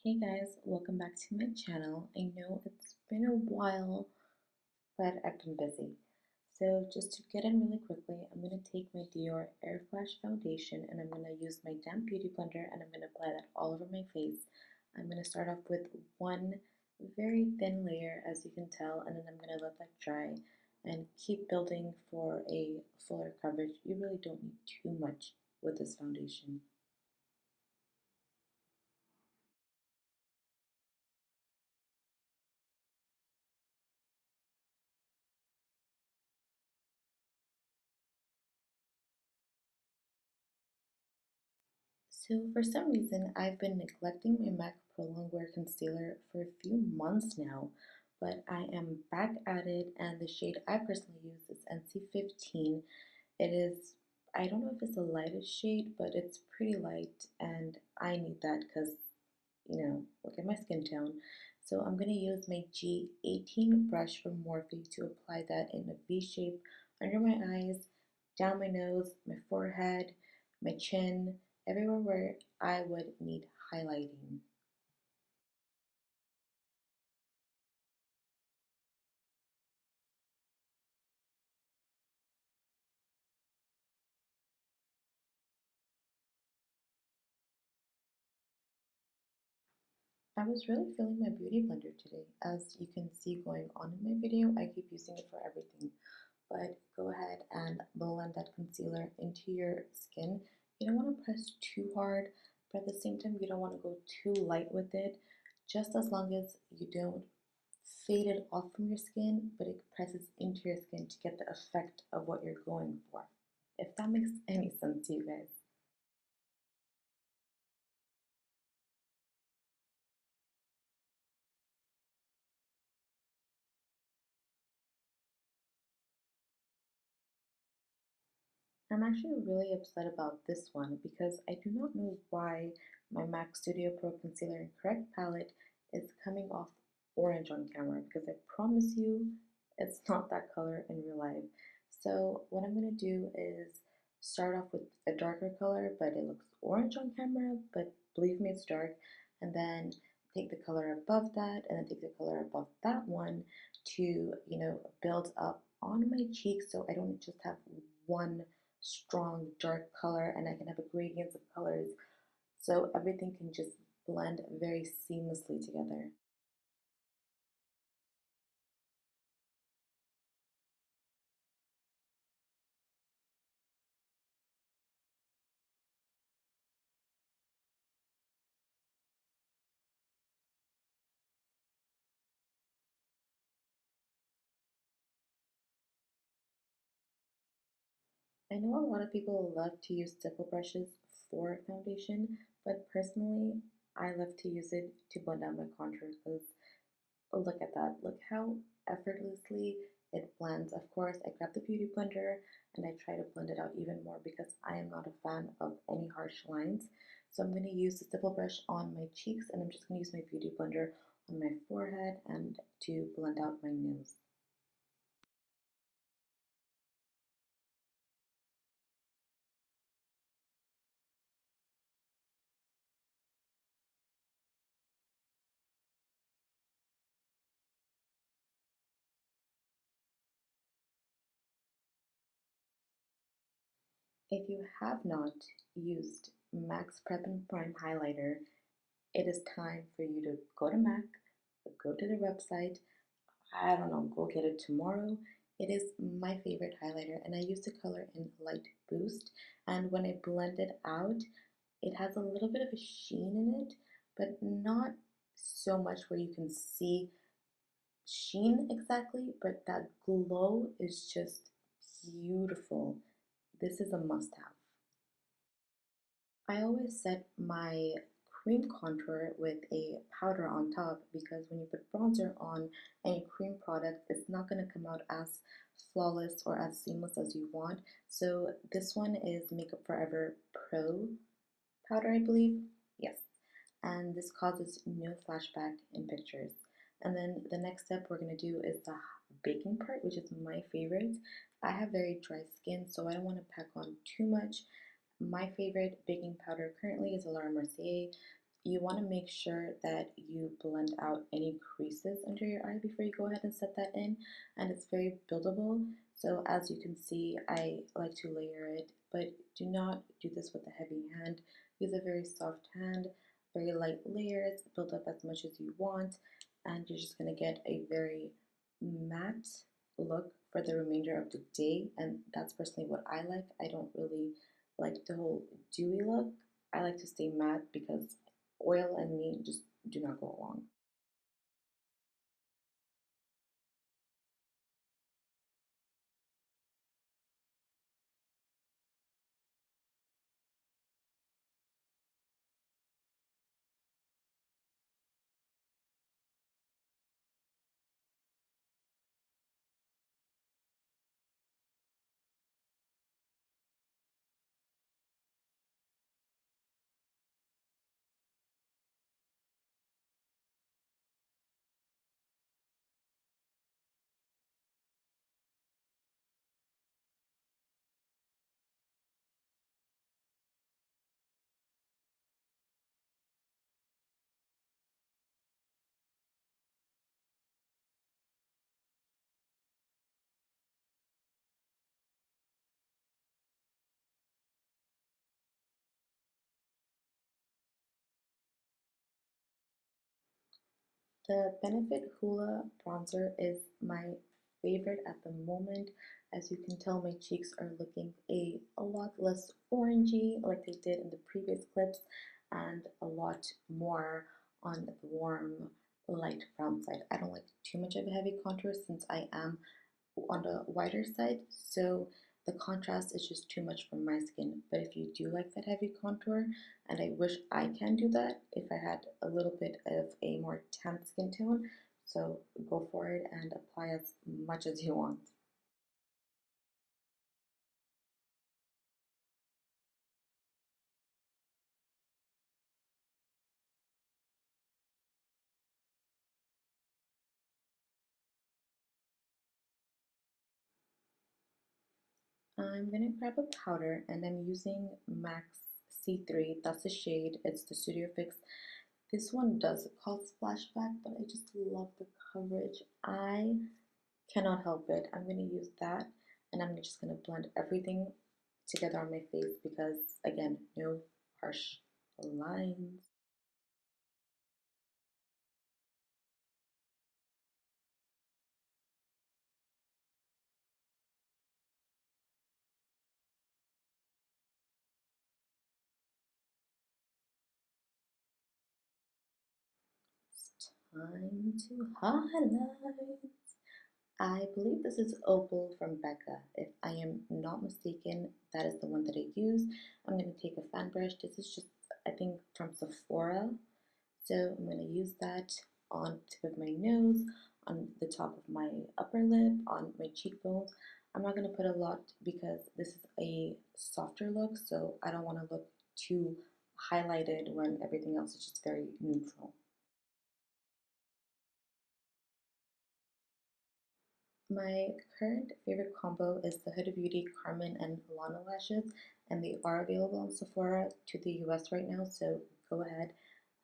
Hey guys, welcome back to my channel. I know it's been a while, but I've been busy. So just to get in really quickly, I'm going to take my Dior Airflash foundation and I'm going to use my damp beauty blender and I'm going to apply that all over my face. I'm going to start off with one very thin layer, as you can tell, and then I'm going to let that dry and keep building for a fuller coverage. You really don't need too much with this foundation. So for some reason, I've been neglecting my MAC Pro Longwear Concealer for a few months now, but I am back at it, and the shade I personally use is NC15. It is, I don't know if it's the lightest shade, but it's pretty light, and I need that because, look at my skin tone. So I'm going to use my G18 brush from Morphe to apply that in a V shape under my eyes, down my nose, my forehead, my chin, everywhere where I would need highlighting. I was really feeling my beauty blender today. As you can see going on in my video, I keep using it for everything. But go ahead and blend that concealer into your skin. You don't want to press too hard, but at the same time, you don't want to go too light with it, just as long as you don't fade it off from your skin, but it presses into your skin to get the effect of what you're going for. If that makes any sense to you guys. I'm actually really upset about this one because I do not know why my MAC Studio Pro Concealer in Correct palette is coming off orange on camera, because I promise you it's not that color in real life. So what I'm going to do is start off with a darker color, but it looks orange on camera, but believe me, it's dark. And then take the color above that and then take the color above that one to, build up on my cheeks so I don't just have one strong dark color and I can have a gradient of colors so everything can just blend very seamlessly together. I know a lot of people love to use stipple brushes for foundation, but personally, I love to use it to blend out my contour because look at that. Look how effortlessly it blends. Of course, I grab the beauty blender and I try to blend it out even more because I am not a fan of any harsh lines. So I'm going to use the stipple brush on my cheeks and I'm just going to use my beauty blender on my forehead and to blend out my nose. If you have not used MAC's Prep and Prime highlighter, it is time for you to go to MAC, go to their website. I don't know, go get it tomorrow. It is my favorite highlighter, and I use the color in Light Boost. And when I blend it out, it has a little bit of a sheen in it, but not so much where you can see sheen exactly, but that glow is just beautiful. This is a must have. I always set my cream contour with a powder on top because when you put bronzer on any cream product, it's not going to come out as flawless or as seamless as you want. So this one is Makeup Forever Pro powder, I believe. Yes. And this causes no flashback in pictures. And then the next step we're going to do is the baking part, which is my favorite. I have very dry skin, so I don't want to pack on too much. My favorite baking powder currently is a Mercier. you want to make sure that you blend out any creases under your eye before you go ahead and set that in, and it's very buildable. So as you can see, I like to layer it, but do not do this with a heavy hand. Use a very soft hand, very light layers, build up as much as you want, and you're just going to get a very matte look for the remainder of the day. And that's personally what I like. I don't really like the whole dewy look. I like to stay matte because oil and me just do not go along. The Benefit Hoola bronzer is my favorite at the moment. As you can tell, my cheeks are looking a lot less orangey like they did in the previous clips, and a lot more on the warm light brown side. I don't like too much of a heavy contour since I am on the whiter side, so the contrast is just too much for my skin. But if you do like that heavy contour, and I wish I can do that if I had a little bit of a more tan skin tone, so go for it and apply as much as you want. I'm gonna grab a powder and I'm using Max C3. That's the shade. It's the Studio Fix. This one does cause splashback, but I just love the coverage. I cannot help it. I'm gonna use that and I'm just gonna blend everything together on my face because, again, no harsh lines. It's time to highlight. I believe this is Opal from Becca. If I am not mistaken, that is the one that I use. I'm going to take a fan brush. This is just, I think, from Sephora. So I'm going to use that on the tip of my nose, on the top of my upper lip, on my cheekbones. I'm not going to put a lot because this is a softer look, so I don't want to look too highlighted when everything else is just very neutral. My current favorite combo is the Huda Beauty Carmen and LANA lashes, and they are available on Sephora to the US right now, so go ahead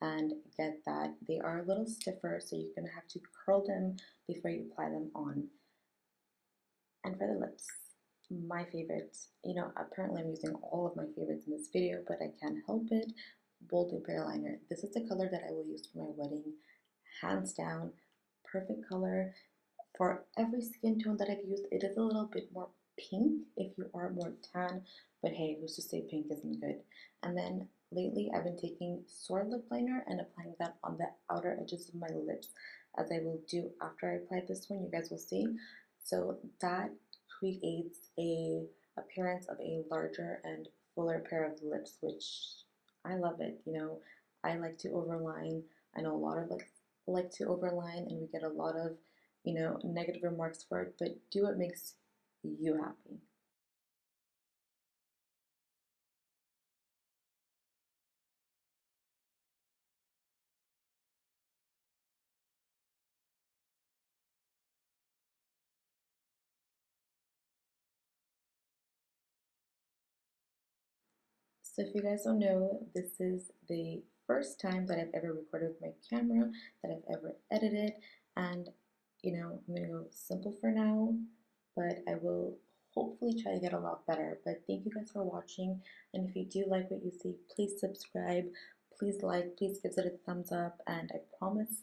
and get that. They are a little stiffer, so you're going to have to curl them before you apply them on. And for the lips, my favorites. Apparently I'm using all of my favorites in this video, but I can't help it. Boldly Bare Liner. This is the color that I will use for my wedding. Hands down, perfect color. For every skin tone that I've used, it is a little bit more pink if you are more tan, but hey, who's to say pink isn't good? And then lately I've been taking Soar lip liner and applying that on the outer edges of my lips, as I will do after I apply this one, you guys will see. So that creates a appearance of a larger and fuller pair of lips, which I love it. I like to overline. I know a lot of us like to overline, and we get a lot of negative remarks for it, but do what makes you happy. So if you guys don't know, this is the first time that I've ever recorded with my camera, that I've ever edited, and I'm gonna go simple for now, but I will hopefully try to get a lot better. But thank you guys for watching, and if you do like what you see, please subscribe, please like, please give it a thumbs up, and I promise